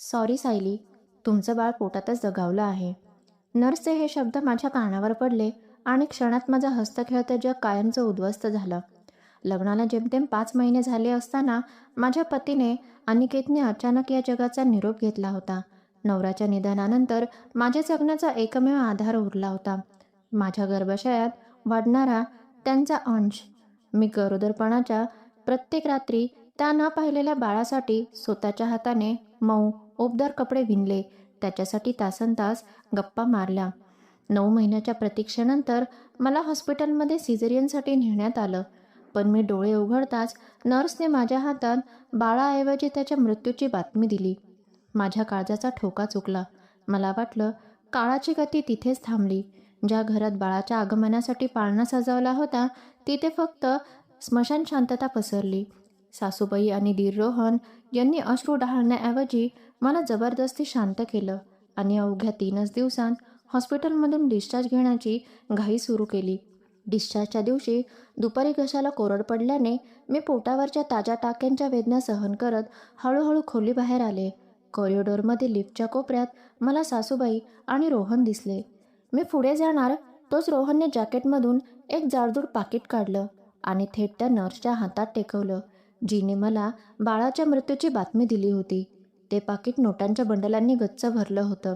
Sorry Sayali, तुमचं बाळ पोटातच दगावलं आहे. नर्सचे हे शब्द माझ्या कानावर पडले आणि क्षणात माझं हस्तखेळतं जग कायमचं उद्ध्वस्त झालं. लग्नाला जेमतेम 5 महिने झाले असताना माझ्या पतीने अनिकेतने अचानक या जगाचा निरोप घेतला होता. नवऱ्याच्या निधनानंतर माझ्या जगण्याचा एकमेव आधार उरला होता. माझ्या गर्भाशयात वाढणारा त्यांचा अंश. मी गरोदरपणाच्या प्रत्येक रात्री त्या न पाहिलेल्या बाळासाठी स्वतःच्या हाताने मऊ उबदार कपडे विणले, त्याच्यासाठी तासनतास गप्पा मारल्या. 9 महिन्याच्या प्रतीक्षेनंतर मला हॉस्पिटलमध्ये सिझेरियनसाठी नेण्यात आलं. पण मी डोळे उघडताच नर्सने माझ्या हातात बाळाऐवजी त्याच्या मृत्यूची बातमी दिली. माझ्या काळजाचा ठोका चुकला. मला वाटलं काळाची गती तिथेच थांबली. ज्या घरात बाळाच्या आगमनासाठी पाळणा सजवला होता तिथे फक्त स्मशान शांतता पसरली. सासूबाई आणि दीर रोहन यांनी अश्रू ढाळण्याऐवजी मला जबरदस्ती शांत केलं आणि अवघ्या 3च दिवसांत हॉस्पिटलमधून डिस्चार्ज घेण्याची घाई सुरू केली. डिस्चार्जच्या दिवशी दुपारी घशाला कोरड पडल्याने मी पोटावरच्या ताज्या टाक्यांच्या वेदना सहन करत हळूहळू खोलीबाहेर आले. कॉरिडॉरमध्ये लिफ्टच्या कोपऱ्यात मला सासूबाई आणि रोहन दिसले. मी पुढे जाणार तोच रोहनने जॅकेटमधून एक जाडजूड पाकिट काढलं आणि थेट त्या नर्सच्या हातात टेकवलं, जिने मला बाळाच्या मृत्यूची बातमी दिली होती. ते पाकिट नोटांच्या बंडलांनी गच्च भरलं होतं.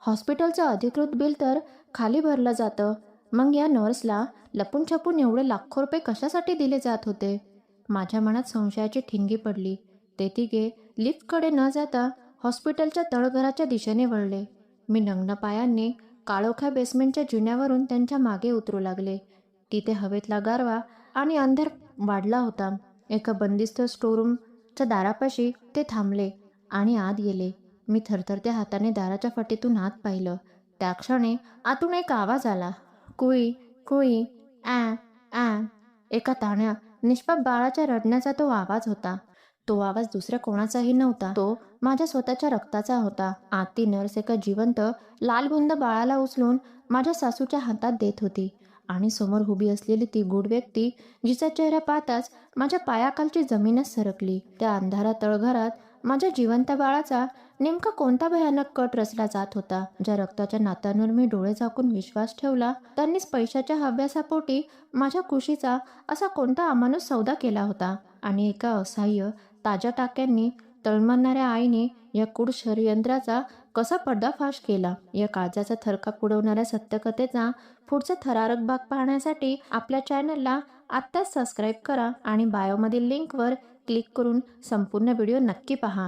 हॉस्पिटलचं अधिकृत बिल तर खाली भरलं जातं, मग या नर्सला लपून छपून एवढे लाखो रुपये कशासाठी दिले जात होते? माझ्या मनात संशयाची ठिणगी पडली. ते तिघे लिफ्टकडे न जाता हॉस्पिटलच्या तळघराच्या दिशेने वळले. मी नग्न पायांनी काळोख्या बेसमेंटच्या जिन्यावरून त्यांच्या मागे उतरू लागले. तिथे हवेतला गारवा आणि अंधार वाढला होता. एका बंदिस्त स्टोरूमच्या दारापाशी ते थांबले आणि आत गेले. मी थरथरत्या हाताने दाराच्या फटीतून आत पाहिलं. त्या क्षणी आतून एक आवाज आला. कुई कुई ॲ ॲ. एका ताण्या निष्पाप बाळाच्या रडण्याचा तो आवाज होता. तो आवाज दुसऱ्या कोणाचाही नव्हता. तो माझ्या स्वतःच्या रक्ताचा होता. आत ती नर्स एका जिवंत लालबुंद बाळाला उचलून माझ्या सासूच्या हातात देत होती आणि समोर उभी असलेली ती गूढ व्यक्ती, जिचा चेहरा पाहताच माझ्या पायाखालची जमीनच सरकली. त्या अंधारा तळघरात माझ्या जिवंत बाळाचा नेमका कोणता भयानक कट रचला जात होता? ज्या रक्ताच्या नात्यांवर मी डोळे झाकून विश्वास ठेवला, त्यांनीच पैशाच्या हव्यासापोटी माझ्या खुशीचा असा कोणता अमानुष सौदा केला होता? आणि एका असहाय्य ताज्या टाक्यांनी तळमळणाऱ्या आईने या क्रूर षडयंत्राचा कसा पर्दाफाश केला? या काळजाचा थरकाप उडवणाऱ्या सत्यकथेचा पुढचा थरारक भाग पाहण्यासाठी आपल्या चॅनलला आत्ताच सबस्क्राईब करा आणि बायोमधील लिंकवर क्लिक करून संपूर्ण व्हिडिओ नक्की पहा.